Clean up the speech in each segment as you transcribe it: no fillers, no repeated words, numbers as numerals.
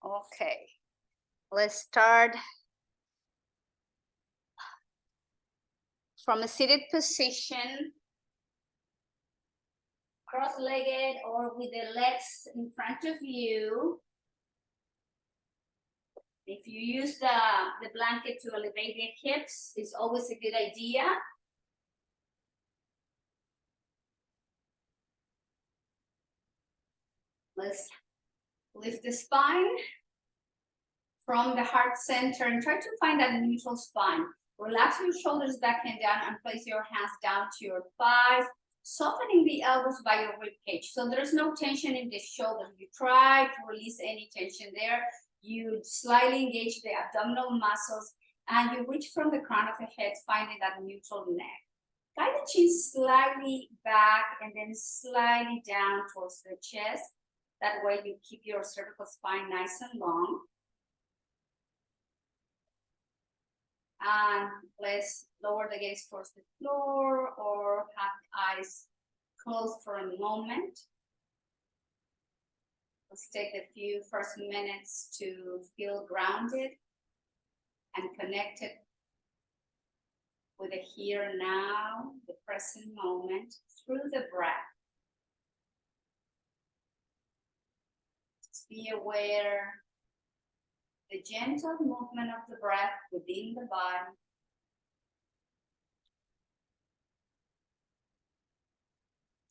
Okay, let's start from a seated position, cross-legged or with the legs in front of you. If you use the blanket to elevate the hips, it's always a good idea. Let's lift the spine from the heart center and try to find that neutral spine. Relax your shoulders back and down and place your hands down to your thighs, softening the elbows by your rib cage. So there's no tension in the shoulders. You try to release any tension there. You slightly engage the abdominal muscles and you reach from the crown of the head, finding that neutral neck. Guide the chin slightly back and then slightly down towards the chest. That way you keep your cervical spine nice and long. And let's lower the gaze towards the floor or have the eyes closed for a moment. Let's take a few first minutes to feel grounded and connected with the here and now, the present moment, through the breath. Just be aware the gentle movement of the breath within the body.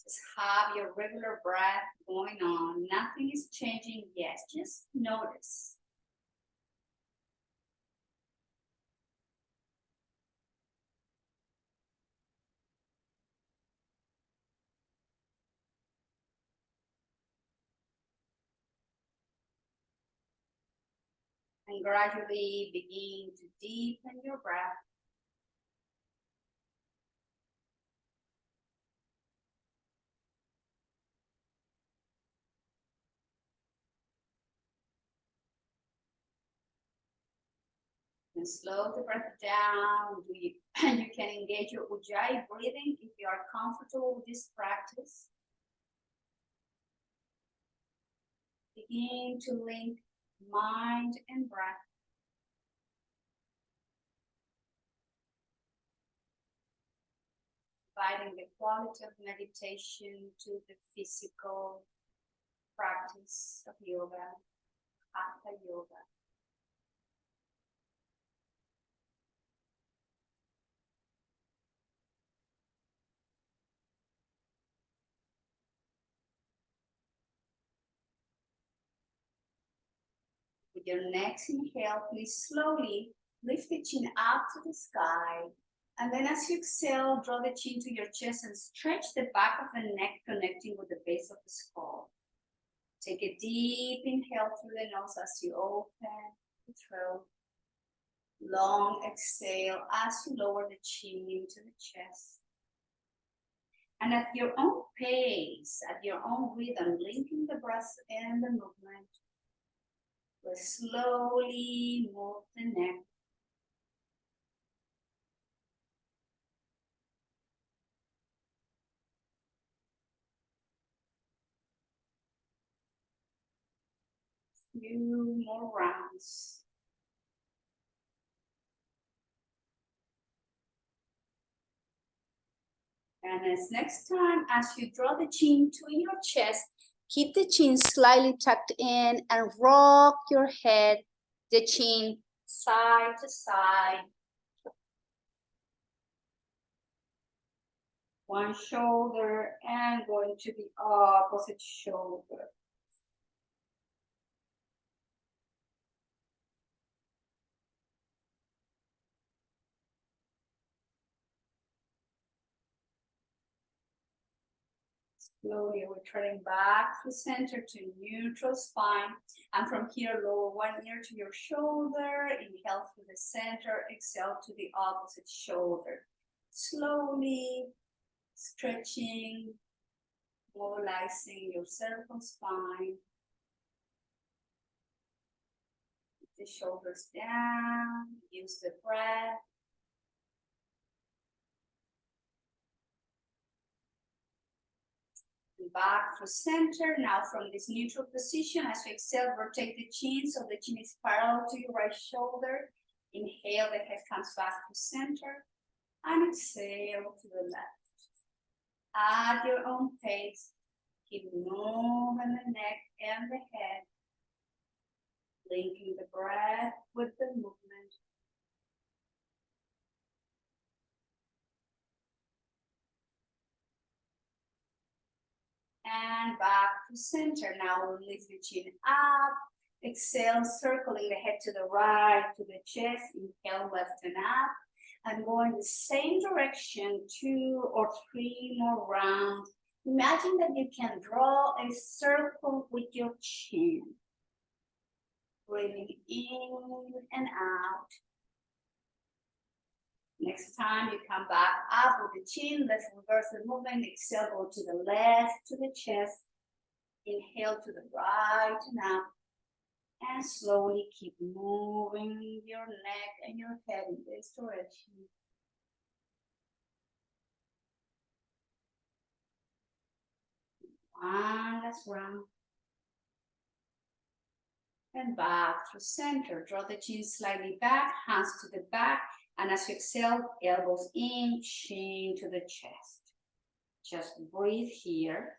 Just have your regular breath going on. Nothing is changing yet. Just notice. And gradually begin to deepen your breath. And slow the breath down. You can engage your Ujjayi breathing if you are comfortable with this practice. Begin to link mind and breath. Providing the quality of meditation to the physical practice of yoga, Hatha yoga. With your next inhale, please slowly lift the chin up to the sky. And then as you exhale, draw the chin to your chest and stretch the back of the neck, connecting with the base of the skull. Take a deep inhale through the nose as you open the throat. Long exhale as you lower the chin into the chest. And at your own pace, at your own rhythm, linking the breath and the movement, we'll slowly move the neck. Few more rounds. And as next time, as you draw the chin to your chest, keep the chin slightly tucked in and rock your head, the chin side to side. One shoulder and going to the opposite shoulder. Slowly returning back to center to neutral spine. And from here, lower one ear to your shoulder. Inhale through the center, exhale to the opposite shoulder. Slowly stretching, mobilizing your cervical spine. The shoulders down, use the breath. back to center. Now from this neutral position, as you exhale, rotate the chin so the chin is parallel to your right shoulder. Inhale, the head comes back to center. And exhale to the left. At your own pace, keep moving the neck and the head, linking the breath with the movement. And back to center. Now we'll lift the chin up. Exhale, circling the head to the right, to the chest. Inhale, left and up. And go in the same direction, 2 or 3 more rounds. Imagine that you can draw a circle with your chin. Breathing in and out. Next time you come back up with the chin, let's reverse the movement. Exhale, go to the left, to the chest. Inhale to the right and up. And slowly keep moving your neck and your head in this direction. One last round. And back to center. Draw the chin slightly back, hands to the back. And as you exhale, elbows in, chin to the chest. Just breathe here.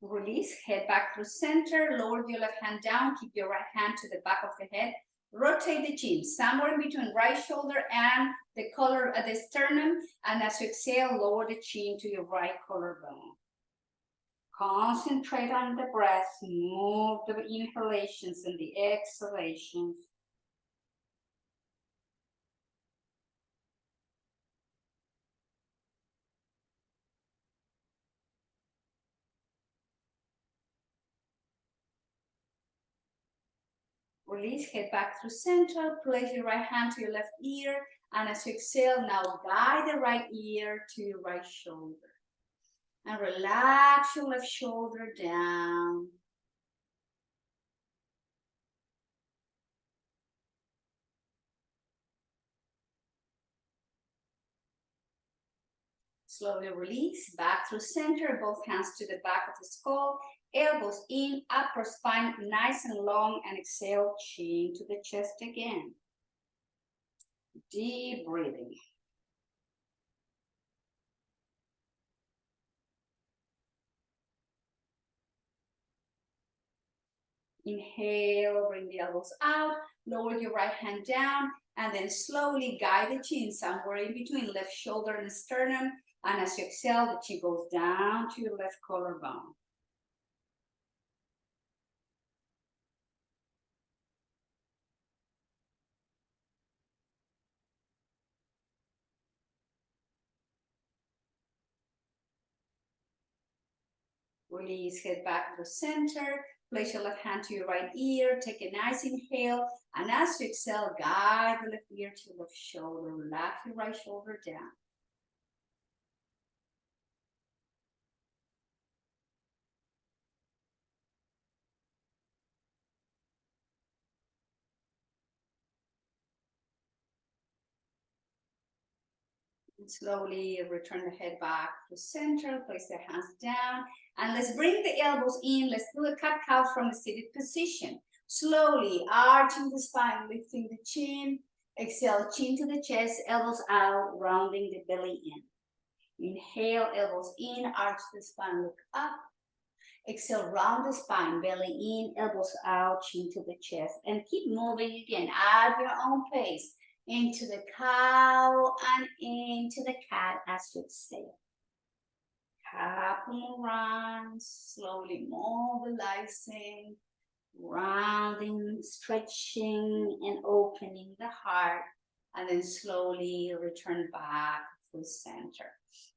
Release, head back to center, lower your left hand down, keep your right hand to the back of the head. Rotate the chin, somewhere in between right shoulder and the collar at the sternum. And as you exhale, lower the chin to your right collarbone. Concentrate on the breath, move the inhalations and the exhalations. Release, head back to center, place your right hand to your left ear, and as you exhale, now guide the right ear to your right shoulder. And relax your left shoulder down. Slowly release, back through center, both hands to the back of the skull, elbows in, upper spine nice and long, and exhale, chin to the chest again. Deep breathing. Inhale, bring the elbows out, lower your right hand down, and then slowly guide the chin somewhere in between left shoulder and sternum. And as you exhale, the chin goes down to your left collarbone. Release, head back to center. Place your left hand to your right ear. Take a nice inhale. And as you exhale, guide the left ear to your left shoulder. Relax your right shoulder down. And slowly return the head back to center. Place the hands down. And let's bring the elbows in. Let's do a cat-cow from a seated position. Slowly arching the spine, lifting the chin. Exhale, chin to the chest, elbows out, rounding the belly in. Inhale, elbows in, arch the spine, look up. Exhale, round the spine, belly in, elbows out, chin to the chest. And keep moving again at your own pace. Into the cow and into the cat as you exhale. Couple more rounds, slowly mobilizing, rounding, stretching, and opening the heart. And then slowly return back to center.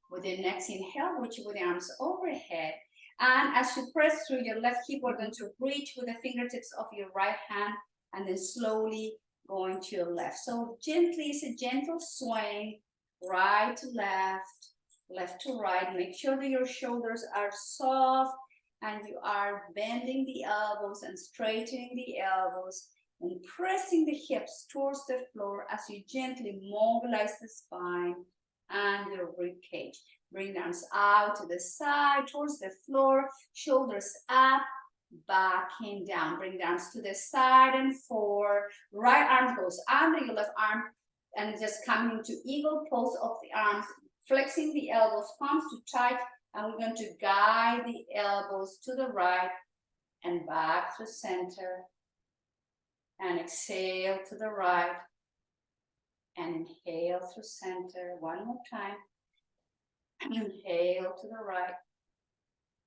With your next inhale, reach with the arms overhead. And as you press through your left hip, we're going to reach with the fingertips of your right hand and then slowly going to your left. So gently, it's a gentle swing, right to left, left to right. Make sure that your shoulders are soft and you are bending the elbows and straightening the elbows. And pressing the hips towards the floor as you gently mobilize the spine and the rib cage. Bring the arms out to the side, towards the floor, shoulders up, back and down. Bring the arms to the side and forward. Right arm goes under your left arm and just coming into eagle pose of the arms, flexing the elbows, palms to tight, and we're going to guide the elbows to the right and back to center. And exhale to the right and inhale through center. One more time. Inhale to the right,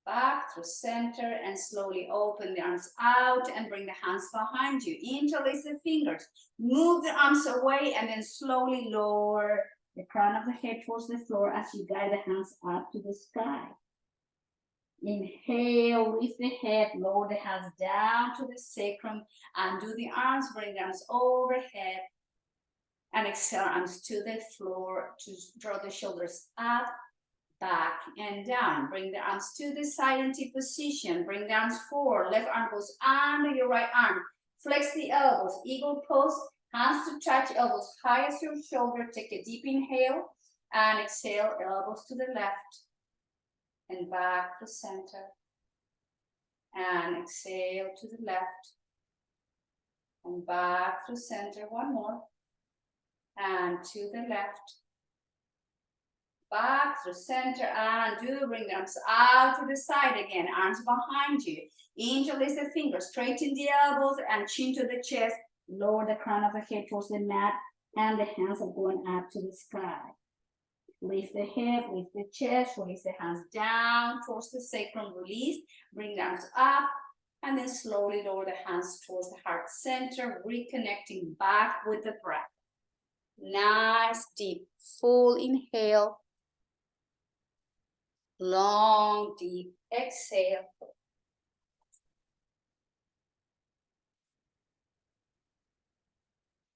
back through center, and slowly open the arms out and bring the hands behind you. Interlace the fingers, move the arms away, and then slowly lower the crown of the head towards the floor as you guide the hands up to the sky. Inhale, lift the head, lower the hands down to the sacrum, and do the arms, bring the arms overhead, and exhale, arms to the floor to draw the shoulders up, back, and down. Bring the arms to the silent T position, bring the arms forward, left arm goes under your right arm, flex the elbows, eagle pose, hands to touch, elbows high as your shoulder, take a deep inhale, and exhale, elbows to the left, and back to center, and exhale to the left, and back to center, one more, and to the left, back to center, and do bring the arms out to the side again, arms behind you, interlace the fingers, straighten the elbows, and chin to the chest, lower the crown of the head towards the mat, and the hands are going up to the sky. Lift the head, lift the chest, release the hands down towards the sacrum, release, bring the arms up, and then slowly lower the hands towards the heart center, reconnecting back with the breath. Nice, deep, full inhale. Long, deep exhale.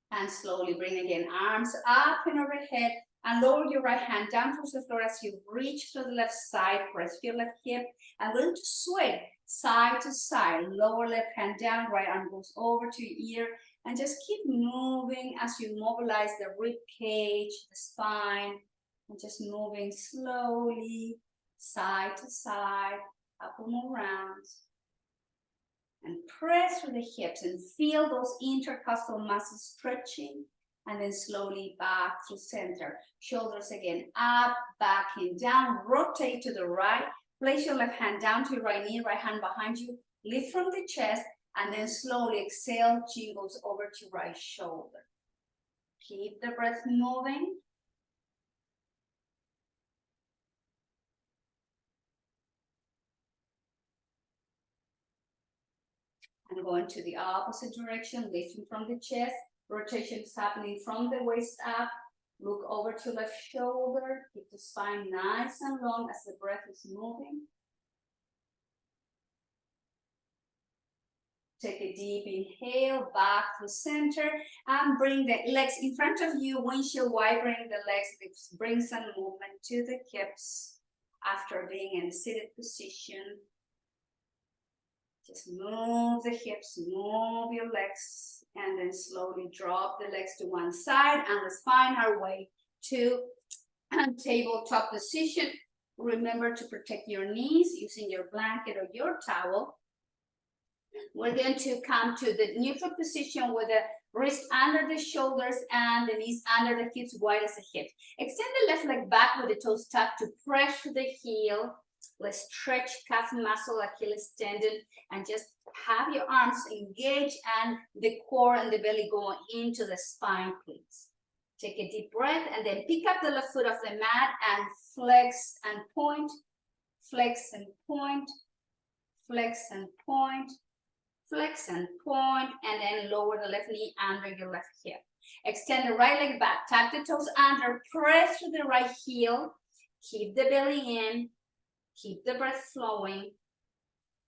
And slowly bring again arms up and overhead. And lower your right hand down towards the floor as you reach to the left side, press your left hip. I'm going to sway side to side. Lower left hand down, right arm goes over to your ear. And just keep moving as you mobilize the rib cage, the spine. And just moving slowly, side to side, couple more rounds. And press through the hips and feel those intercostal muscles stretching. And then slowly back to center. Shoulders again up, back and down. Rotate to the right. Place your left hand down to your right knee, right hand behind you. Lift from the chest. And then slowly exhale, jiggles over to right shoulder. Keep the breath moving. And going to the opposite direction, lifting from the chest. Rotation is happening from the waist up. Look over to left shoulder. Keep the spine nice and long as the breath is moving. Take a deep inhale, back to center, and bring the legs in front of you, windshield wipering the legs, bring some movement to the hips after being in a seated position. Just move the hips, move your legs, and then slowly drop the legs to one side, and let's find our way to tabletop position. Remember to protect your knees using your blanket or your towel. We're going to come to the neutral position with the wrist under the shoulders and the knees under the hips, wide as a hip. Extend the left leg back with the toes tucked to press the heel. Let's stretch calf muscle, Achilles tendon, and just have your arms engaged and the core and the belly going into the spine, please. Take a deep breath and then pick up the left foot off the mat and flex and point, flex and point, flex and point, flex and point, and then lower the left knee under your left hip. Extend the right leg back, tuck the toes under, press to the right heel, keep the belly in, keep the breath flowing,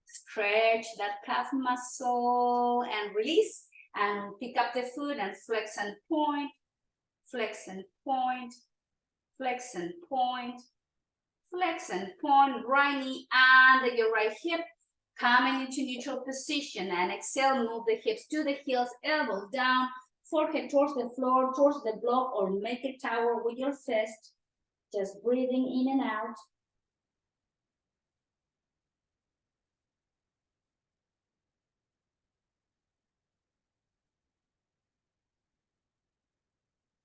stretch that calf muscle and release, and pick up the foot and flex and point, flex and point, flex and point, flex and point, right knee under your right hip, Coming into neutral position and exhale, move the hips to the heels, elbows down, forehead towards the floor, towards the block, or make a tower with your fist. Just breathing in and out.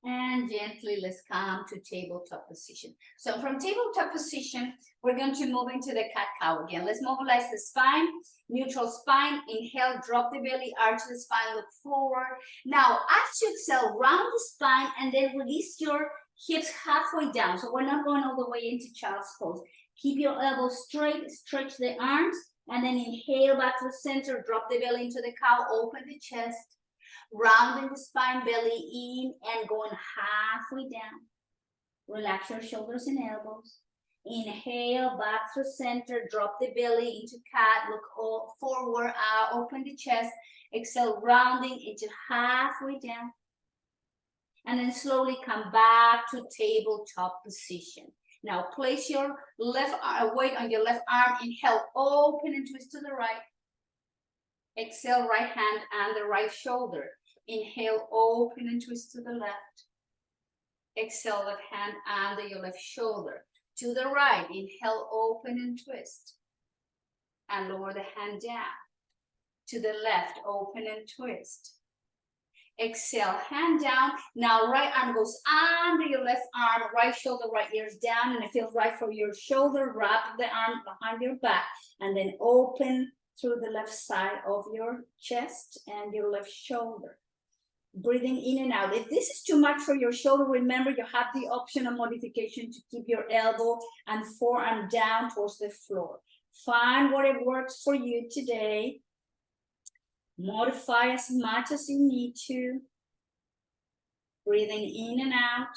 And gently, let's come to tabletop position. So from tabletop position, we're going to move into the cat-cow again. Let's mobilize the spine, neutral spine. Inhale, drop the belly, arch the spine, look forward. Now, as you exhale, round the spine and then release your hips halfway down. So we're not going all the way into child's pose. Keep your elbows straight, stretch the arms, and then inhale back to the center, drop the belly into the cow, open the chest. Rounding the spine, belly in and going halfway down. Relax your shoulders and elbows. Inhale, back to center, drop the belly into cat, look forward, open the chest. Exhale, rounding into halfway down. And then slowly come back to tabletop position. Now place your left weight on your left arm. Inhale, open and twist to the right. Exhale, right hand and the right shoulder. Inhale, open and twist to the left. Exhale, left hand under your left shoulder. To the right, inhale, open and twist. And lower the hand down. To the left, open and twist. Exhale, hand down. Now right arm goes under your left arm, right shoulder, right ears down, and it feels right for your shoulder. Wrap the arm behind your back, and then open through the left side of your chest and your left shoulder. Breathing in and out. If this is too much for your shoulder, remember you have the option of modification to keep your elbow and forearm down towards the floor. Find what it works for you today. Modify as much as you need to. Breathing in and out.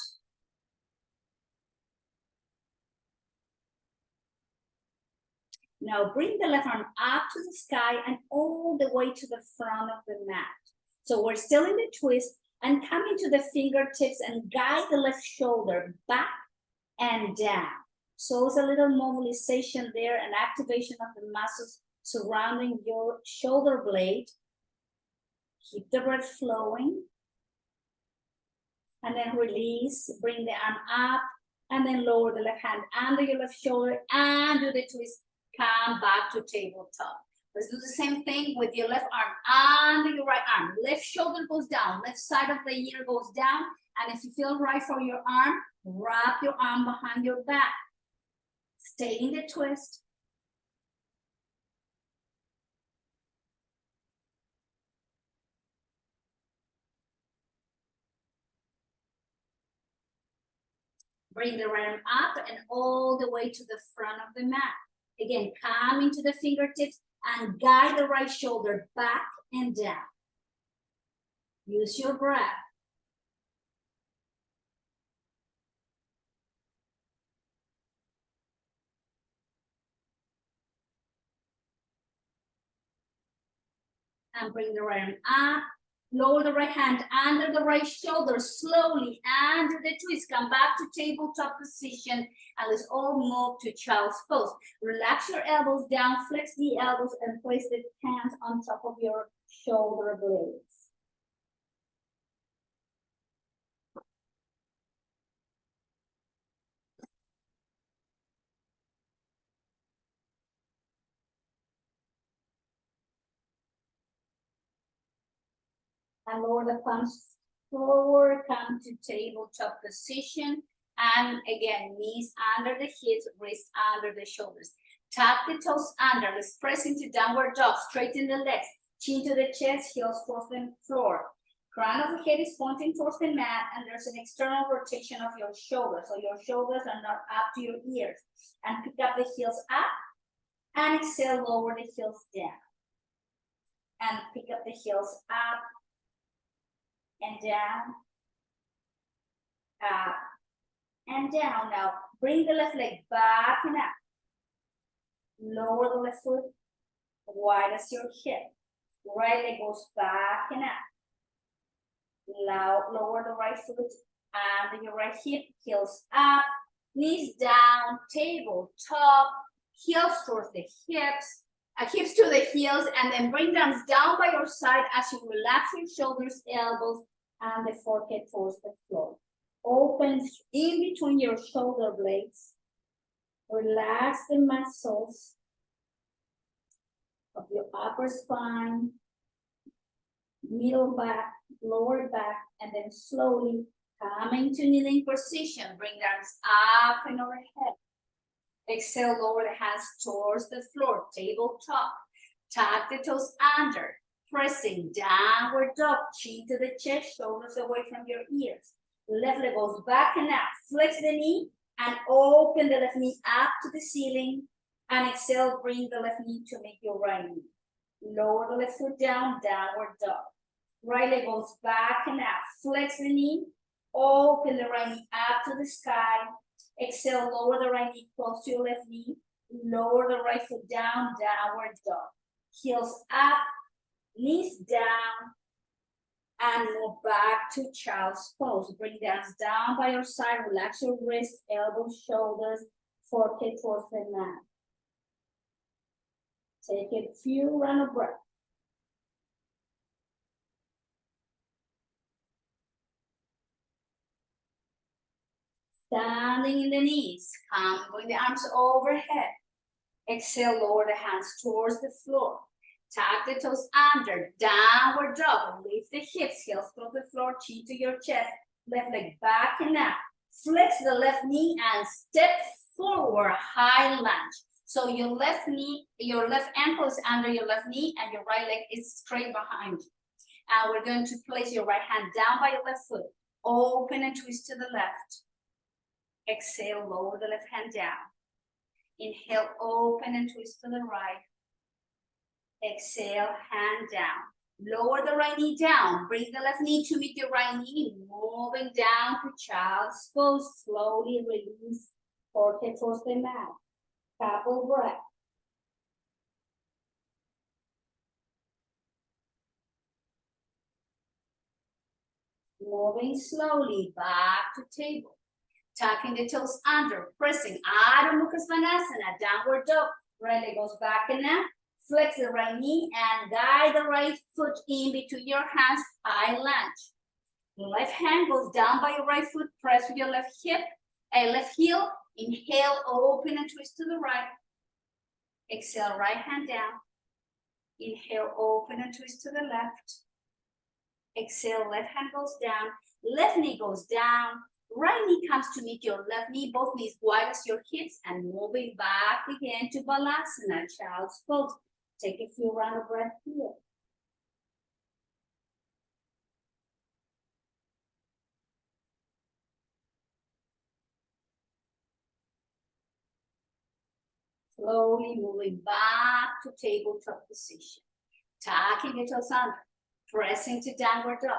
Now bring the left arm up to the sky and all the way to the front of the mat. So we're still in the twist and coming to the fingertips and guide the left shoulder back and down. So it's a little mobilization there and activation of the muscles surrounding your shoulder blade. Keep the breath flowing. And then release, bring the arm up and then lower the left hand under your left shoulder and do the twist. Come back to tabletop. Let's do the same thing with your left arm under your right arm. Left shoulder goes down, left side of the ear goes down. And if you feel right for your arm, wrap your arm behind your back. Stay in the twist. Bring the right arm up and all the way to the front of the mat. Again, come into the fingertips and guide the right shoulder back and down. Use your breath. And bring the right arm up. Lower the right hand under the right shoulder, slowly under the twist. Come back to tabletop position and let's all move to child's pose. Relax your elbows down, flex the elbows and place the hands on top of your shoulder blades. And lower the palms forward, come to tabletop position. And again, knees under the hips, wrists under the shoulders. Tap the toes under, let's press into downward dog, straighten the legs, chin to the chest, heels towards the floor. Crown of the head is pointing towards the mat and there's an external rotation of your shoulders. So your shoulders are not up to your ears. And pick up the heels up and exhale, lower the heels down. And pick up the heels up and down, up and down. Now bring the left leg back and up. Lower the left foot, wide as your hip. Right leg goes back and up. Lower the right foot and your right hip, heels up, knees down, tabletop, heels towards the hips. Hips to the heels, and then bring the arms down by your side as you relax your shoulders, elbows, and the forehead towards the floor. Open in between your shoulder blades. Relax the muscles of your upper spine, middle back, lower back, and then slowly coming to kneeling position. Bring the arms up and overhead. Exhale, lower the hands towards the floor, tabletop. Tuck the toes under, pressing downward dog, chin to the chest, shoulders away from your ears. Left leg goes back and up. Flex the knee and open the left knee up to the ceiling. And exhale, bring the left knee to make your right knee. Lower the left foot down, downward dog. Right leg goes back and up. Flex the knee, open the right knee up to the sky. Exhale, lower the right knee close to your left knee. Lower the right foot down, downward dog. Heels up, knees down, and move back to child's pose. Bring the arms down by your side. Relax your wrists, elbows, shoulders, forehead towards the mat. Take a few rounds of breath. Standing in the knees, bring the arms overhead. Exhale, lower the hands towards the floor. Tuck the toes under, downward dog. Lift the hips, heels to the floor, chin to your chest. Left leg back and up. Flex the left knee and step forward, high lunge. So your left knee, your left ankle is under your left knee and your right leg is straight behind you. And we're going to place your right hand down by your left foot. Open and twist to the left. Exhale, lower the left hand down. Inhale, open and twist to the right. Exhale, hand down. Lower the right knee down. Bring the left knee to meet your right knee. Moving down to child's pose. Slowly release forehead towards the mat. Couple breath. Moving slowly back to table. Tucking the toes under, pressing Adho Mukha Svanasana, downward dog. Right leg goes back and up. Flex the right knee and guide the right foot in between your hands, high lunge. Left hand goes down by your right foot, press with your left hip, left heel. Inhale, open and twist to the right. Exhale, right hand down. Inhale, open and twist to the left. Exhale, left hand goes down, left knee goes down. Right knee comes to meet your left knee, both knees wide as your hips, and moving back again to Balasana, child's pose. Take a few rounds of breath here. Slowly moving back to tabletop position. Tucking the toes under, pressing to downward dog.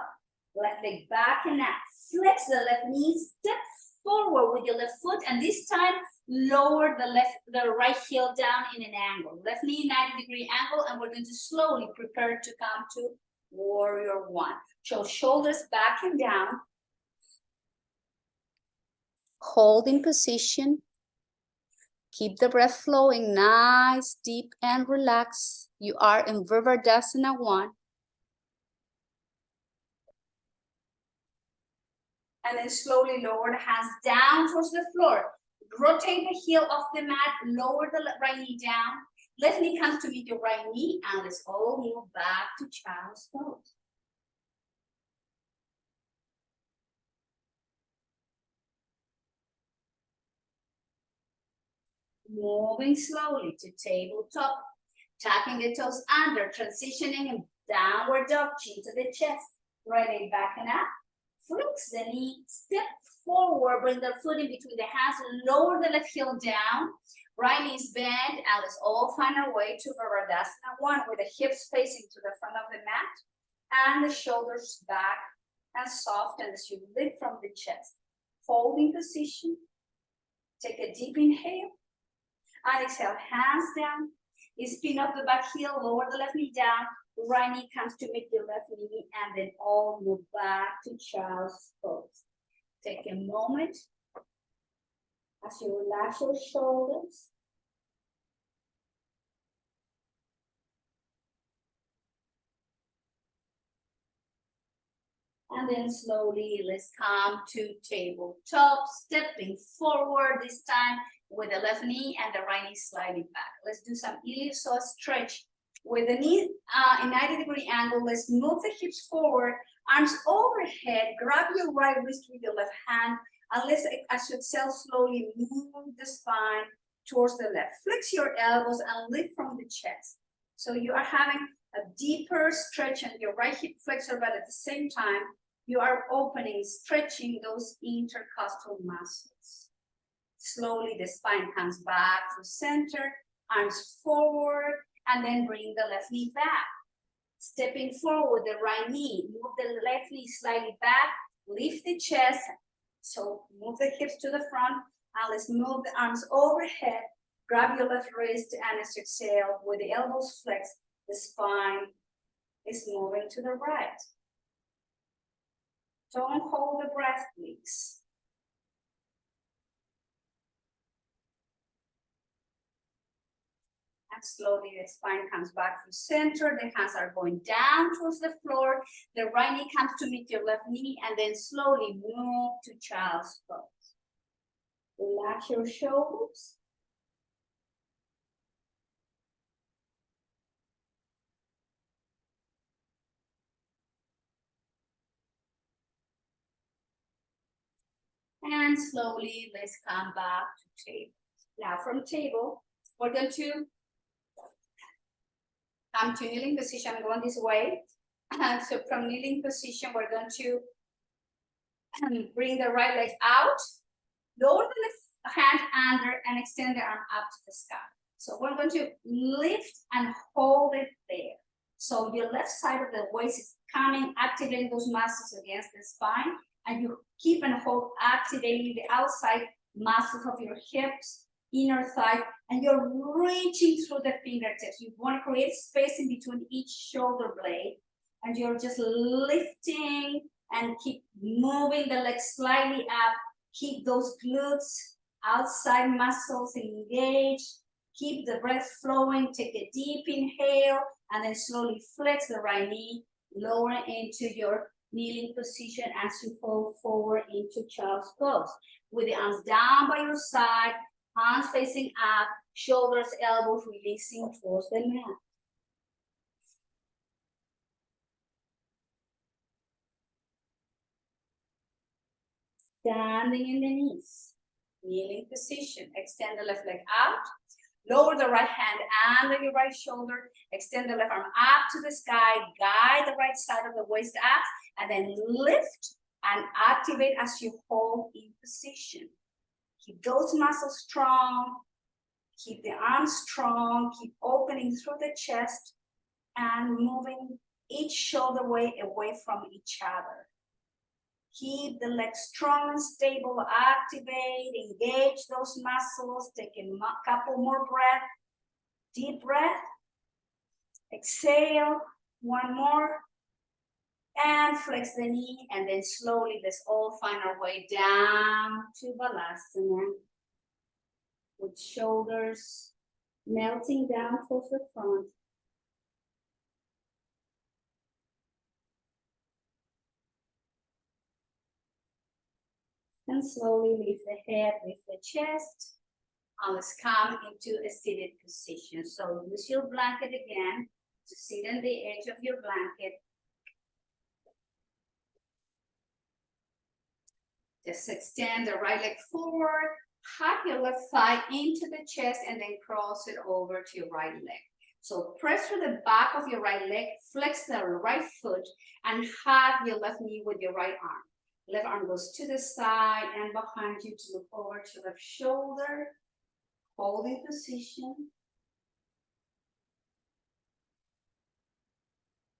Left leg back and up. Flex the left knee, step forward with your left foot, and this time lower the right heel down in an angle. Left knee 90-degree angle, and we're going to slowly prepare to come to warrior one. So shoulders back and down. Hold in position. Keep the breath flowing, nice, deep, and relaxed. You are in Virabhadrasana 1. And then slowly lower the hands down towards the floor. Rotate the heel off the mat, lower the right knee down. Left knee comes to meet your right knee, and let's all move back to child's pose. Moving slowly to tabletop, tucking the toes under, transitioning in downward dog, chin to the chest. Right leg back and up. Flex the knee, step forward, bring the foot in between the hands, lower the left heel down, right knee is bent, and let's all find our way to Virabhadrasana 1 with the hips facing to the front of the mat and the shoulders back and soften as you lift from the chest. Holding position, take a deep inhale, and exhale, hands down, spin up the back heel, lower the left knee down, right knee comes to meet your left knee, and then all move back to child's pose. Take a moment as you relax your shoulders. And then slowly, let's come to tabletop, stepping forward this time with the left knee and the right knee sliding back. Let's do some ellipsoid stretch. With the knee in 90-degree angle, let's move the hips forward, arms overhead, grab your right wrist with your left hand, and let's, as you exhale, slowly move the spine towards the left. Flex your elbows and lift from the chest. So you are having a deeper stretch on your right hip flexor, but at the same time, you are opening, stretching those intercostal muscles. Slowly, the spine comes back to center, arms forward, and then bring the left knee back. Stepping forward, the right knee, move the left knee slightly back, lift the chest. So move the hips to the front, and let's move the arms overhead. Grab your left wrist, and as you exhale, with the elbows flexed, the spine is moving to the right. Don't hold the breath, please. And slowly the spine comes back to center. The hands are going down towards the floor. The right knee comes to meet your left knee, and then slowly move to child's pose. Relax your shoulders. And slowly, let's come back to table. Now from table, we're going to come to kneeling position. I'm going this way. So from kneeling position, we're going to bring the right leg out, lower the left hand under, and extend the arm up to the sky. So we're going to lift and hold it there. So your left side of the waist is coming, activating those muscles against the spine, and you keep and hold, activating the outside muscles of your hips, inner thigh, and you're reaching through the fingertips. You want to create space in between each shoulder blade, and you're just lifting and keep moving the legs slightly up. Keep those glutes, outside muscles engaged. Keep the breath flowing. Take a deep inhale, and then slowly flex the right knee, lower into your kneeling position as you fall forward into child's pose. With the arms down by your side, hands facing up, shoulders, elbows releasing towards the mat. Standing in the knees, kneeling position. Extend the left leg out. Lower the right hand under your right shoulder. Extend the left arm up to the sky. Guide the right side of the waist up. And then lift and activate as you hold in position. Keep those muscles strong. Keep the arms strong. Keep opening through the chest and moving each shoulder away from each other. Keep the legs strong and stable. Activate, engage those muscles. Take a couple more breaths. Deep breath. Exhale. One more. And flex the knee. And then slowly, let's all find our way down to Balasana. With shoulders melting down towards the front. And slowly lift the head, lift the chest. And let's come into a seated position. So use your blanket again to sit on the edge of your blanket. Just extend the right leg forward, hug your left thigh into the chest, and then cross it over to your right leg. So press through the back of your right leg, flex the right foot, and hug your left knee with your right arm. Left arm goes to the side and behind you to look over to left shoulder. Holding position.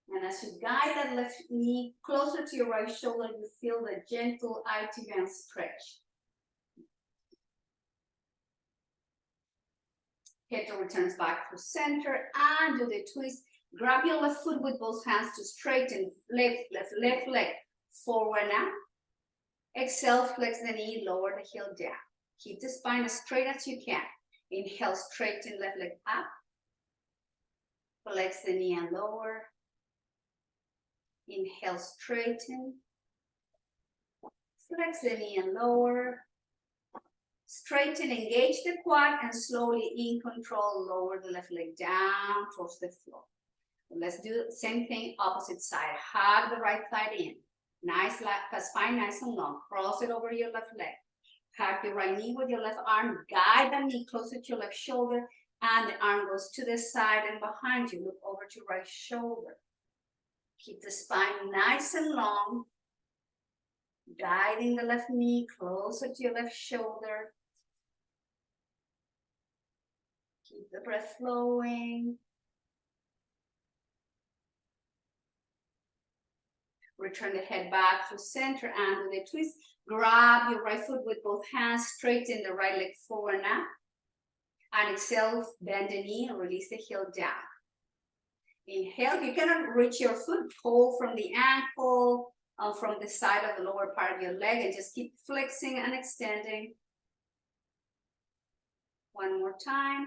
And as you guide that left knee closer to your right shoulder, you feel the gentle IT band stretch. Head returns back to center and do the twist. Grab your left foot with both hands to straighten. Left leg forward now. Exhale, flex the knee, lower the heel down. Keep the spine as straight as you can. Inhale, straighten left leg up. Flex the knee and lower. Inhale, straighten. Flex the knee and lower. Straighten, engage the quad, and slowly in control, lower the left leg down towards the floor. Let's do the same thing, opposite side. Hug the right thigh in. Nice spine, nice and long. Cross it over your left leg. Hug your right knee with your left arm. Guide the knee closer to your left shoulder, and the arm goes to the side and behind you. Look over to right shoulder. Keep the spine nice and long. Guiding the left knee closer to your left shoulder. Keep the breath flowing. Return the head back to center and with a twist. Grab your right foot with both hands, straighten the right leg forward now. And exhale, bend the knee and release the heel down. Inhale, if you cannot reach your foot, pull from the ankle, from the side of the lower part of your leg, and just keep flexing and extending. One more time.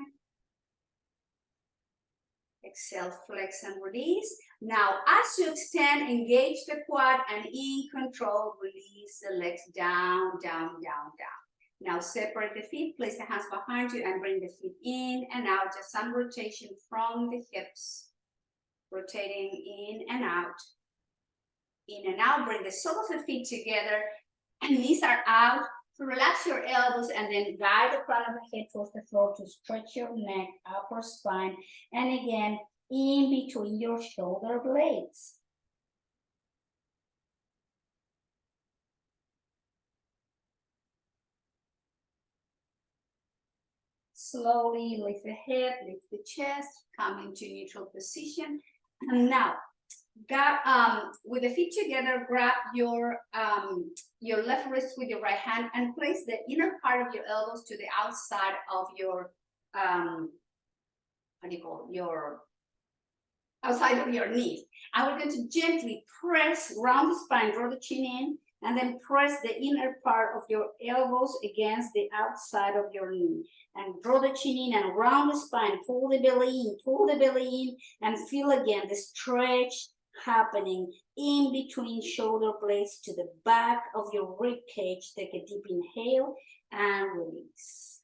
Exhale, flex and release. Now, as you extend, engage the quad and in control, release the legs down, down, down, down. Now, separate the feet, place the hands behind you and bring the feet in and out. Just some rotation from the hips. Rotating in and out. In and out, bring the soles of the feet together and knees are out. So relax your elbows and then guide the crown of the head towards the floor to stretch your neck, upper spine, and again, in between your shoulder blades. Slowly lift the head, lift the chest, come into neutral position. And now, with the feet together, grab your left wrist with your right hand and place the inner part of your elbows to the outside of your outside of your knees. And we're going to gently press round the spine, draw the chin in, and then press the inner part of your elbows against the outside of your knee. And draw the chin in and round the spine, pull the belly in, and feel again the stretch happening in between shoulder blades to the back of your rib cage. Take a deep inhale and release.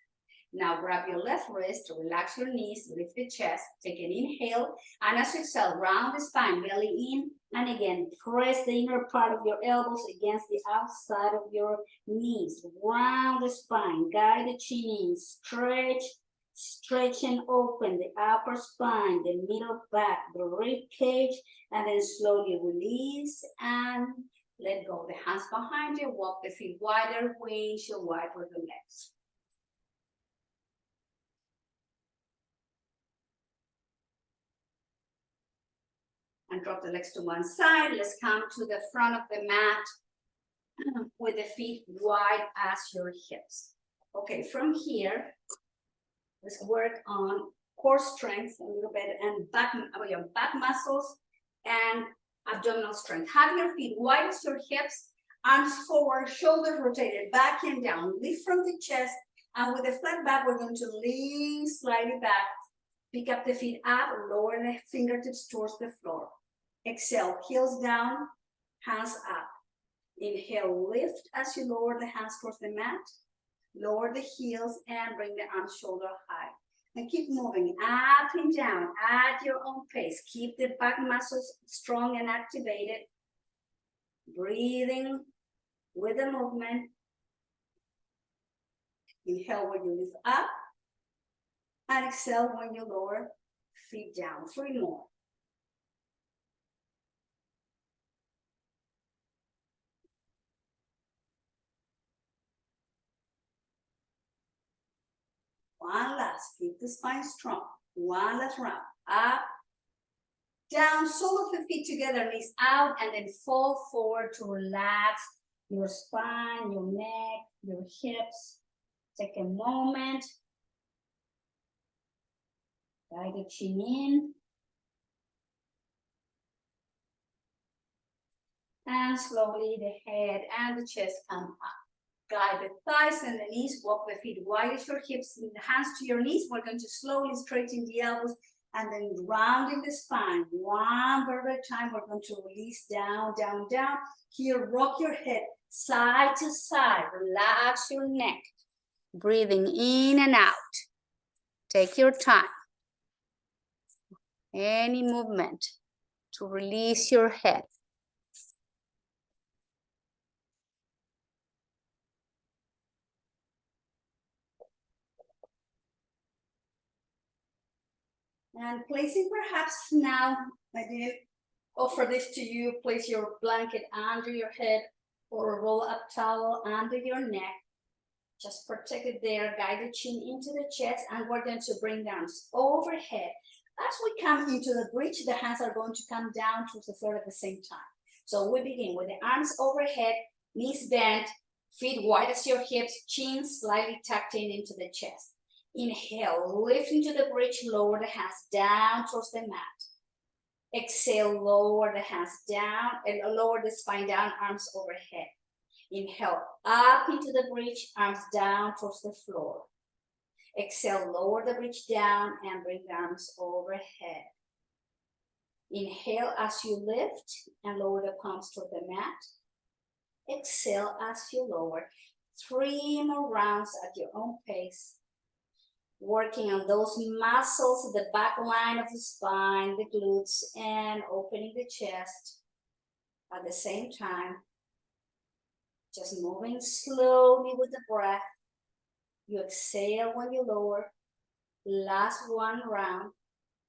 Now grab your left wrist, relax your knees, lift the chest, take an inhale, and as you exhale, round the spine, belly in, and again, press the inner part of your elbows against the outside of your knees. Round the spine, guide the chin in, stretch and open the upper spine, the middle back, the rib cage, and then slowly release and let go. The hands behind you, walk the feet wider, windshield wide with the legs. And drop the legs to one side. Let's come to the front of the mat with the feet wide as your hips. Okay, from here, let's work on core strength a little bit and your back muscles and abdominal strength. Have your feet wide as your hips, arms forward, shoulders rotated back and down. Lift from the chest, and with a flat back, we're going to lean slightly back. Pick up the feet up, lower the fingertips towards the floor. Exhale, heels down, hands up. Inhale, lift as you lower the hands towards the mat. Lower the heels and bring the arms shoulder high. And keep moving up and down at your own pace. Keep the back muscles strong and activated. Breathing with the movement. Inhale when you lift up. And exhale when you lower feet down. 3 more. One last, keep the spine strong. One last round, up, down, sole of the feet together, knees out, and then fall forward to relax your spine, your neck, your hips. Take a moment. Guide the chin in. And slowly the head and the chest come up. Guide the thighs and the knees, walk the feet wide as your hips, and the hands to your knees. We're going to slowly straighten the elbows and then rounding the spine. One vertebra at a time, we're going to release down, down, down. Here, rock your head side to side. Relax your neck. Breathing in and out. Take your time. Any movement to release your head. And placing perhaps now, I didn't offer this to you, place your blanket under your head or a roll-up towel under your neck. Just protect it there, guide the chin into the chest, and we're going to bring the arms overhead. As we come into the bridge, the hands are going to come down towards the floor at the same time. So we begin with the arms overhead, knees bent, feet wide as your hips, chin slightly tucked in into the chest. Inhale, lift into the bridge, lower the hands down towards the mat. Exhale, lower the hands down and lower the spine down, arms overhead. Inhale, up into the bridge, arms down towards the floor. Exhale, lower the bridge down and bring the arms overhead. Inhale as you lift and lower the palms toward the mat. Exhale as you lower. 3 more rounds at your own pace. Working on those muscles, the back line of the spine, the glutes, and opening the chest at the same time. Just moving slowly with the breath. You exhale when you lower. Last one round.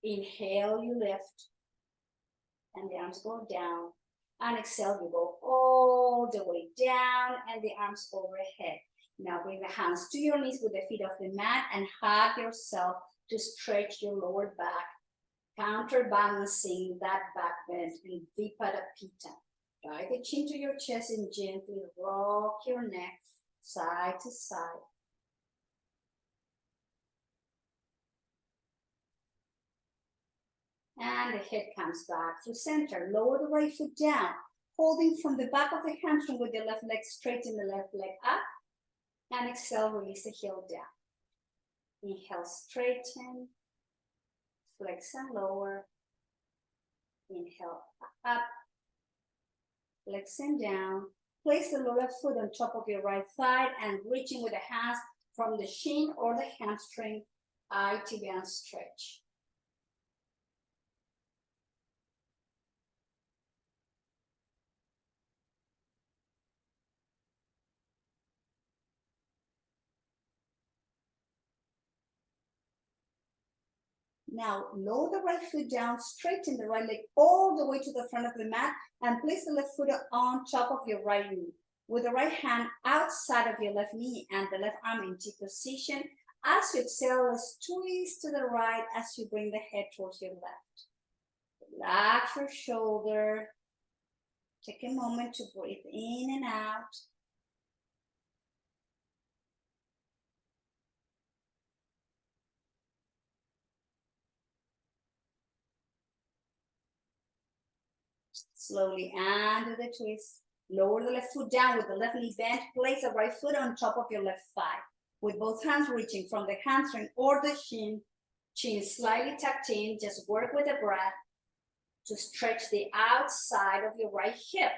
Inhale, you lift. And the arms go down. And exhale, you go all the way down and the arms overhead. Now bring the hands to your knees with the feet off the mat and hug yourself to stretch your lower back, counterbalancing that back bend in Vipada Pitta. Guide the chin to your chest and gently rock your neck side to side. And the head comes back to center. Lower the right foot down, holding from the back of the hamstring with the left leg straight and the left leg up. And exhale, release the heel down. Inhale, straighten, flex and lower. Inhale, up, flex and down. Place the left foot on top of your right thigh and reaching with the hands from the shin or the hamstring, IT-band stretch. Now, lower the right foot down, straighten the right leg all the way to the front of the mat, and place the left foot on top of your right knee. With the right hand outside of your left knee and the left arm in T position. As you exhale, let's twist to the right as you bring the head towards your left. Relax your shoulder. Take a moment to breathe in and out. Slowly undo the twist. Lower the left foot down with the left knee bent. Place the right foot on top of your left thigh. With both hands reaching from the hamstring or the shin. Chin slightly tucked in. Just work with the breath to stretch the outside of your right hip.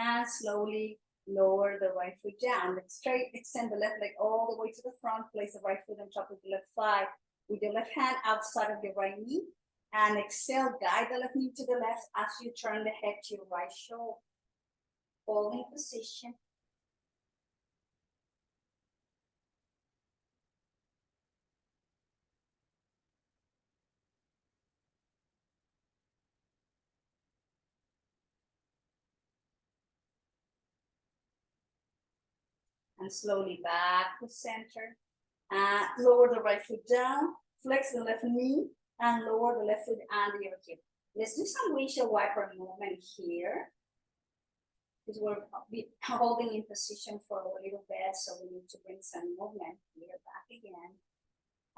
And slowly lower the right foot down. Let's straight extend the left leg all the way to the front. Place the right foot on top of the left thigh with the left hand outside of your right knee. And exhale, guide the left knee to the left as you turn the head to your right shoulder. Holding position. And slowly back to center. Lower the right foot down, flex the left knee, and lower the left foot under your hip. Let's do some windshield wiper movement here. Because we're holding in position for a little bit, so we need to bring some movement here, back again.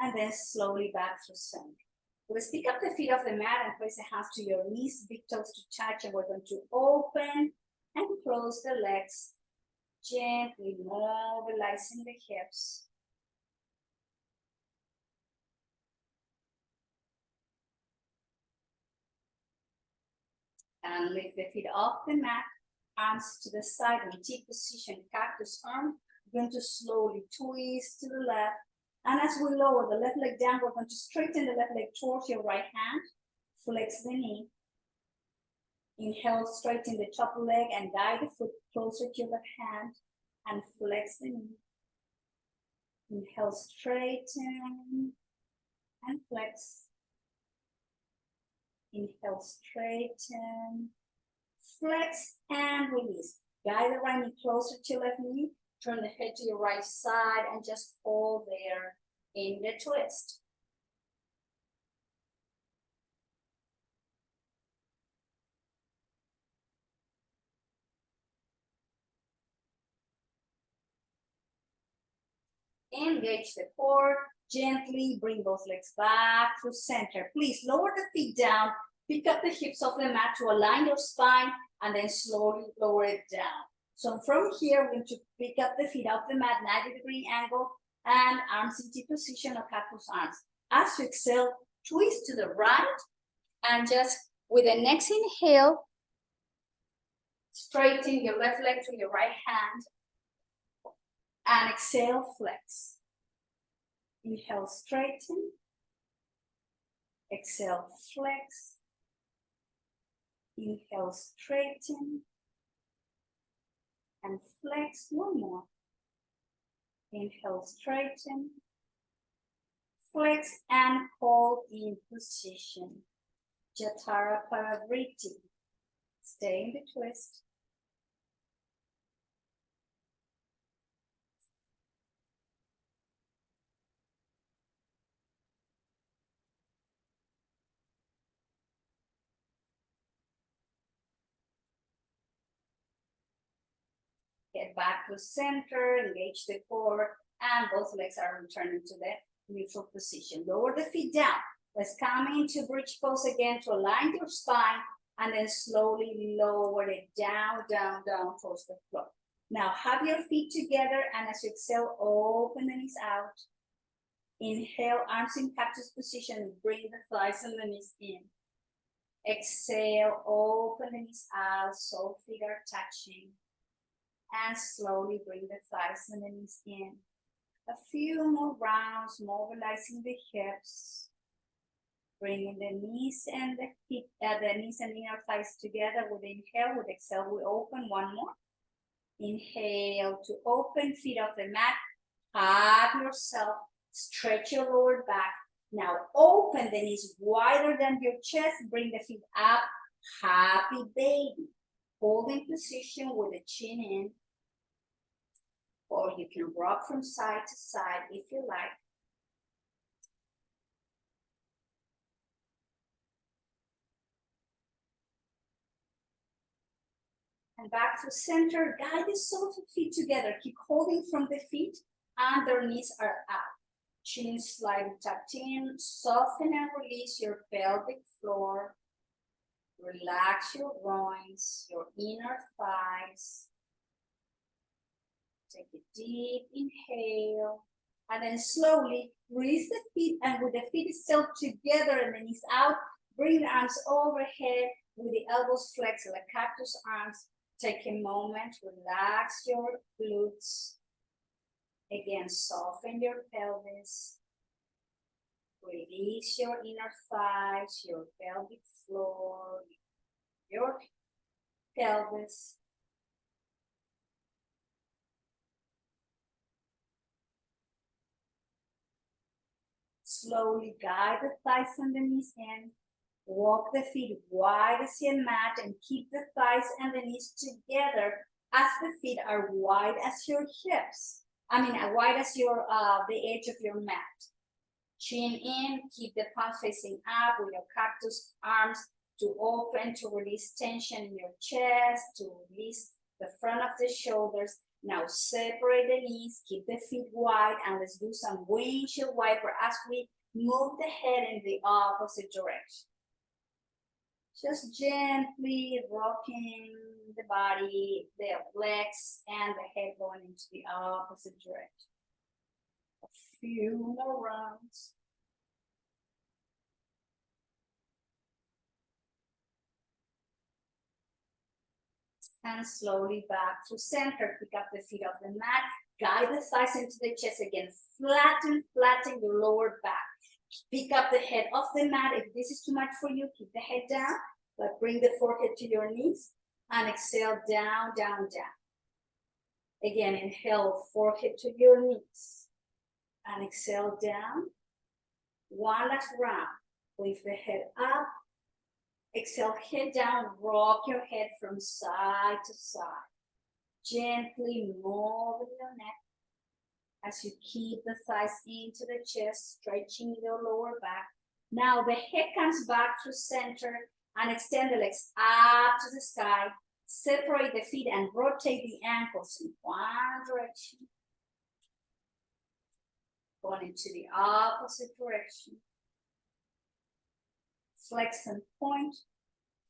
And then slowly back to center. Let's pick up the feet off the mat and place the hands to your knees, big toes to touch, and we're going to open and close the legs, gently mobilizing the hips. And lift the feet off the mat, arms to the side in T position, cactus arm. We're going to slowly twist to the left. And as we lower the left leg down, we're going to straighten the left leg towards your right hand. Flex the knee. Inhale, straighten the top leg and guide the foot closer to your left hand and flex the knee. Inhale, straighten and flex. Inhale, straighten, flex and release. Guide the right knee closer to your left knee. Turn the head to your right side and just hold there in the twist. Engage the core. Gently bring both legs back to center. Please lower the feet down. Pick up the hips off the mat to align your spine and then slowly lower it down. So from here, we're going to pick up the feet off the mat, 90-degree angle, and arms in T position or cactus arms. As you exhale, twist to the right, and just with the next inhale, straighten your left leg to your right hand, and exhale, flex. Inhale, straighten. Exhale, flex. Inhale, straighten. And flex one more. Inhale, straighten. Flex and hold in position. Jatara Parivriti. Stay in the twist. Get back to center, engage the core, and both legs are returning to the neutral position. Lower the feet down. Let's come into bridge pose again to align your spine, and then slowly lower it down, down, down towards the floor. Now have your feet together, and as you exhale, open the knees out. Inhale, arms in cactus position, bring the thighs and the knees in. Exhale, open the knees out, so feet are touching. And slowly bring the thighs and the knees in. A few more rounds, mobilizing the hips. Bringing the knees and the feet, the knees and inner thighs together with inhale. With exhale, we open one more. Inhale to open, feet off the mat. Hug yourself, stretch your lower back. Now open the knees wider than your chest. Bring the feet up, happy baby. Hold in position with the chin in. Or you can rock from side to side if you like. And back to center, guide the soles of feet together. Keep holding from the feet and their knees are up. Chin slightly tucked in. Soften and release your pelvic floor. Relax your groins, your inner thighs. Take a deep inhale, and then slowly release the feet, and with the feet still together and the knees out, bring the arms overhead with the elbows flexed like cactus arms. Take a moment, relax your glutes. Again, soften your pelvis. Release your inner thighs, your pelvic floor, your pelvis. Slowly guide the thighs and the knees in. Walk the feet wide as your mat and keep the thighs and the knees together as the feet are wide as your hips. Wide as your the edge of your mat. Chin in, keep the palms facing up with your cactus arms to open, to release tension in your chest, to release the front of the shoulders. Now separate the knees, keep the feet wide, and let's do some windshield wiper as we Move the head in the opposite direction. Just gently rocking the body, the legs, and the head going into the opposite direction. A few more rounds. And slowly back to center. Pick up the feet off the mat. Guide the thighs into the chest again. Flatten your lower back. Pick up the head off the mat. If this is too much for you, keep the head down, but bring the forehead to your knees and exhale down, down, down. Again, inhale, forehead to your knees and exhale down. One last round. Lift the head up. Exhale, head down, rock your head from side to side. Gently moving your neck as you keep the thighs into the chest, stretching your lower back. Now the head comes back to center and extend the legs up to the sky. Separate the feet and rotate the ankles in one direction. Going into the opposite direction. Flex and point,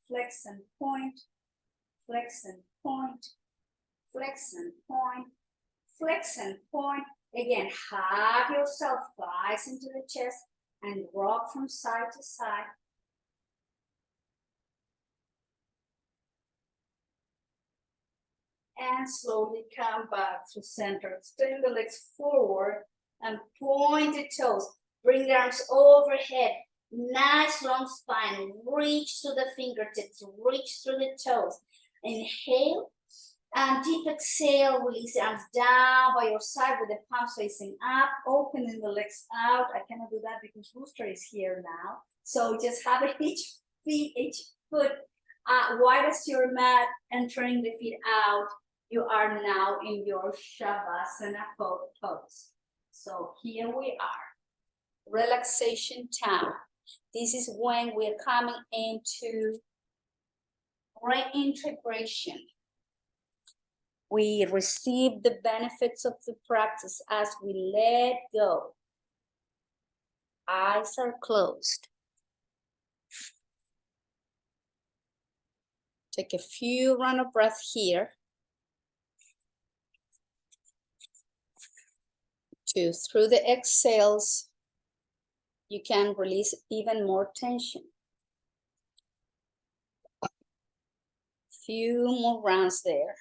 flex and point, flex and point, flex and point, flex and point. Again, hug yourself, thighs into the chest, and rock from side to side. And slowly come back to center. Extend the legs forward and point the toes. Bring the arms overhead. Nice long spine. Reach to the fingertips. Reach through the toes. Inhale. And deep exhale, release the arms down by your side with the palms facing up, opening the legs out. I cannot do that because Rooster is here now. So just have each foot wide as your mat, entering the feet out. You are now in your Shavasana pose. So here we are. Relaxation time. This is when we're coming into reintegration. We receive the benefits of the practice as we let go. Eyes are closed. Take a few rounds of breath here. 2, through the exhales, you can release even more tension. Few more rounds there.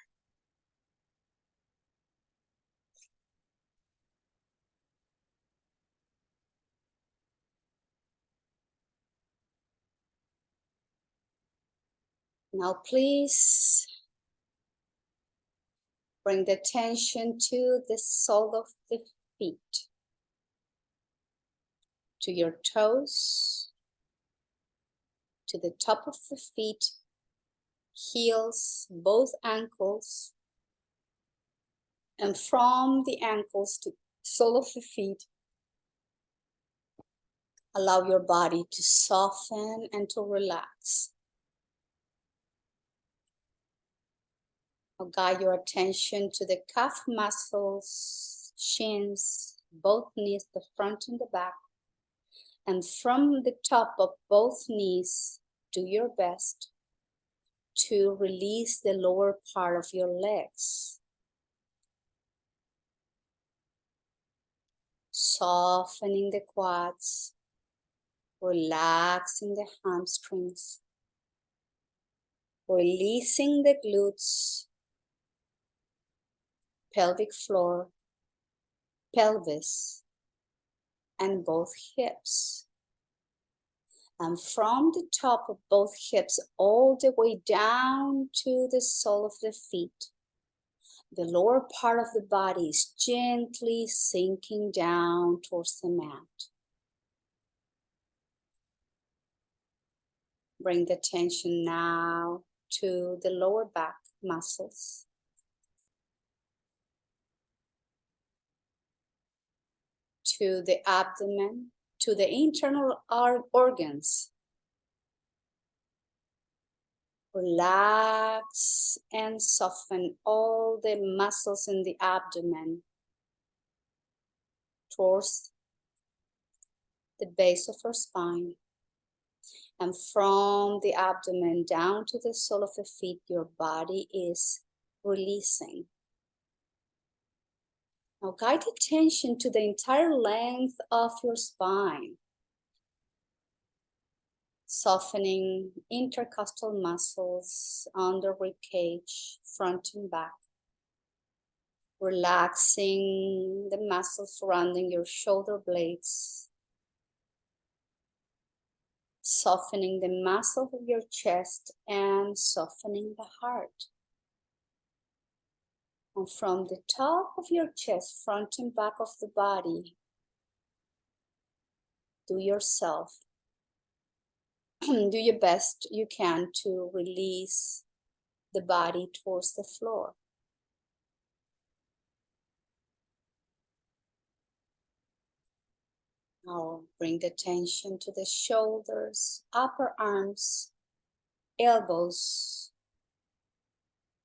Now please bring the attention to the sole of the feet, to your toes, to the top of the feet, heels, both ankles, and from the ankles to the sole of the feet, allow your body to soften and to relax. Now guide your attention to the calf muscles, shins, both knees, the front and the back. And from the top of both knees, do your best to release the lower part of your legs. Softening the quads, relaxing the hamstrings, releasing the glutes, pelvic floor, pelvis, and both hips. And from the top of both hips all the way down to the sole of the feet, the lower part of the body is gently sinking down towards the mat. Bring the attention now to the lower back muscles. To the abdomen, to the internal organs. Relax and soften all the muscles in the abdomen towards the base of your spine. And from the abdomen down to the sole of the feet, your body is releasing. Now guide attention to the entire length of your spine, softening intercostal muscles under rib cage, front and back. Relaxing the muscles surrounding your shoulder blades. Softening the muscles of your chest and softening the heart. And from the top of your chest, front and back of the body, do yourself. Do your best you can to release the body towards the floor. Now bring the attention to the shoulders, upper arms, elbows,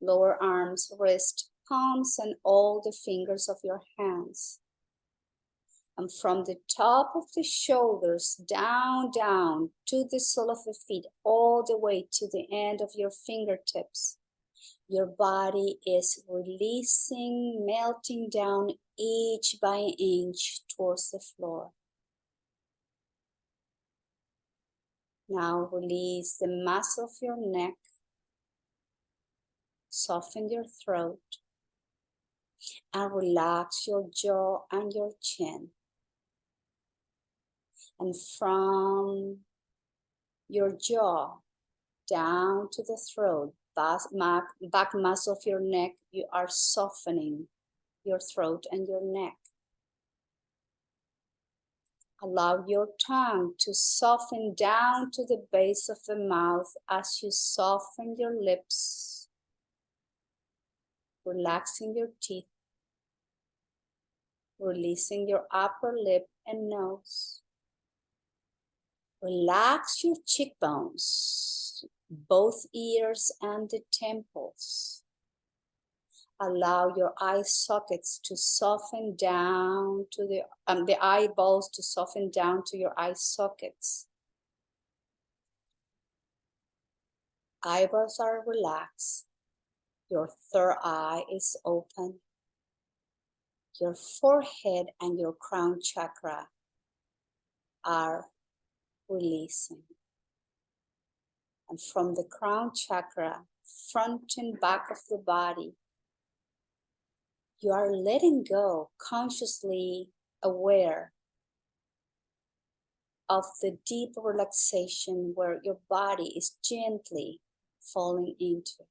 lower arms, wrist, palms, and all the fingers of your hands. And from the top of the shoulders down to the sole of the feet, all the way to the end of your fingertips, your body is releasing, melting down inch by inch towards the floor. Now release the muscle of your neck, soften your throat, and relax your jaw and your chin. And from your jaw down to the throat, back muscle of your neck, you are softening your throat and your neck. Allow your tongue to soften down to the base of the mouth as you soften your lips, relaxing your teeth, releasing your upper lip and nose. Relax your cheekbones, both ears and the temples. Allow your eye sockets to soften down to the eyeballs to soften down to your eye sockets. Eyebrows are relaxed. Your third eye is open. Your forehead and your crown chakra are releasing. And from the crown chakra, front and back of the body, you are letting go, consciously aware of the deep relaxation where your body is gently falling into.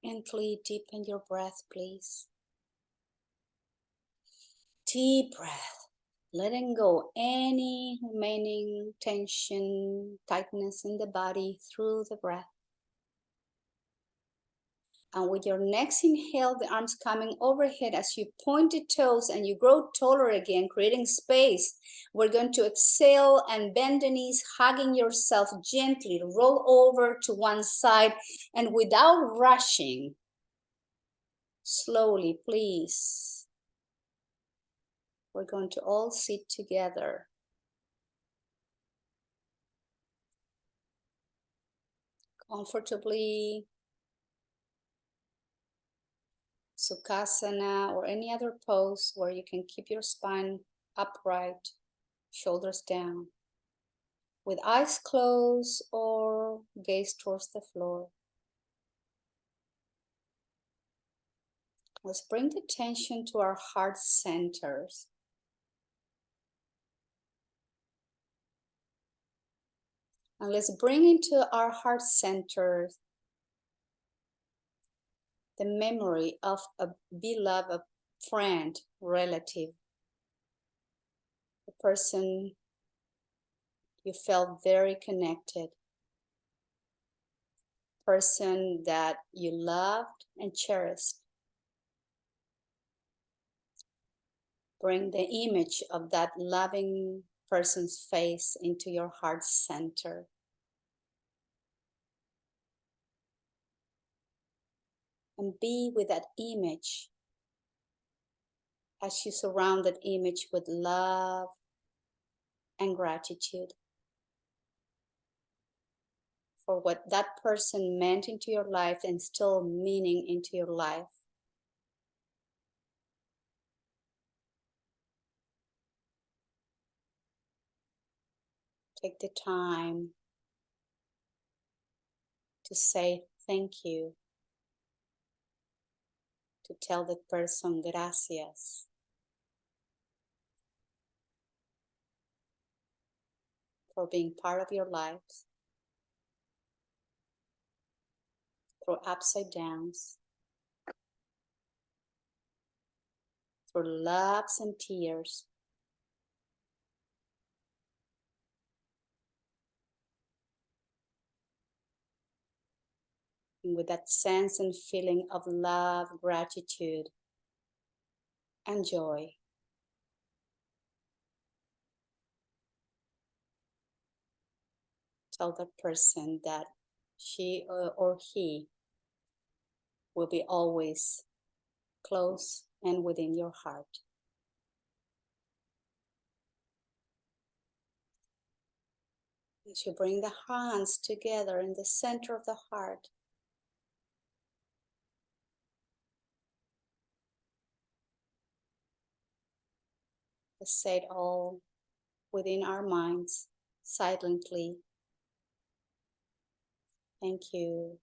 Gently deepen your breath, please. Deep breath, letting go any remaining tension, tightness in the body through the breath. And with your next inhale, the arms coming overhead as you point the toes and you grow taller again, creating space. We're going to exhale and bend the knees, hugging yourself gently, roll over to one side, and without rushing, slowly, please. We're going to all sit together. Comfortably. Sukhasana or any other pose where you can keep your spine upright, shoulders down, with eyes closed or gaze towards the floor. Let's bring the attention to our heart centers. And let's bring into our heart centers the memory of a beloved friend, relative, a person you felt very connected. person that you loved and cherished. Bring the image of that loving person's face into your heart center. And be with that image as you surround that image with love and gratitude for what that person meant into your life and still meaning into your life. Take the time to say thank you, to tell that person gracias. For being part of your lives, through upside downs, through loves and tears. And with that sense and feeling of love, gratitude, and joy, tell that person that she or he will be always close and within your heart. As you bring the hands together in the center of the heart, let's say it all within our minds silently. Thank you,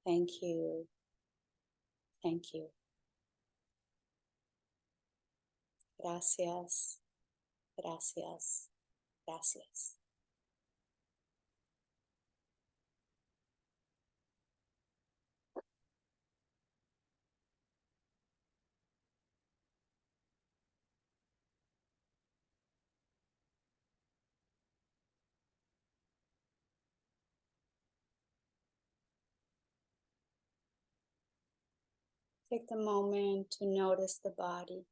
thank you, thank you. Gracias, gracias, gracias. Take the moment to notice the body.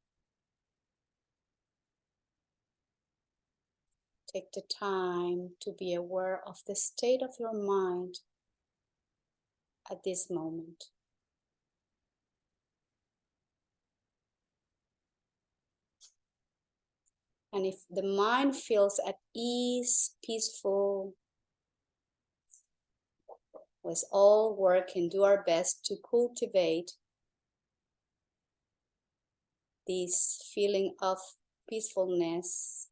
Take the time to be aware of the state of your mind at this moment. And if the mind feels at ease, peaceful, let's all work and do our best to cultivate this feeling of peacefulness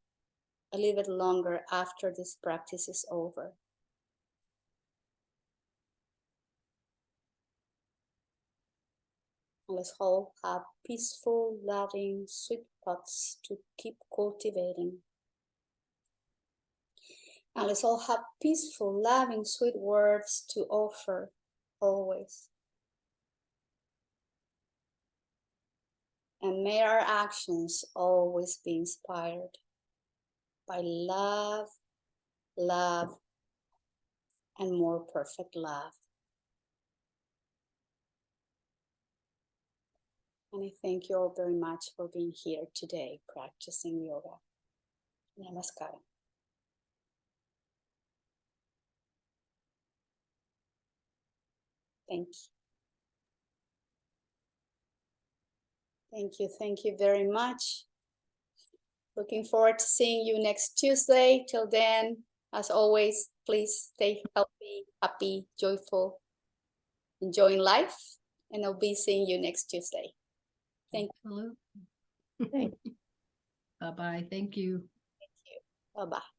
a little bit longer after this practice is over. Let's all have peaceful, loving, sweet thoughts to keep cultivating. And let's all have peaceful, loving, sweet words to offer always. And may our actions always be inspired by love, love, and more perfect love. And I thank you all very much for being here today practicing yoga. Namaskaram. Thank you. Thank you very much. Looking forward to seeing you next Tuesday. Till then, as always, please stay healthy, happy, joyful, enjoying life, and I'll be seeing you next Tuesday. Thank Absolutely. you. Bye-bye. Thank you. Bye-bye.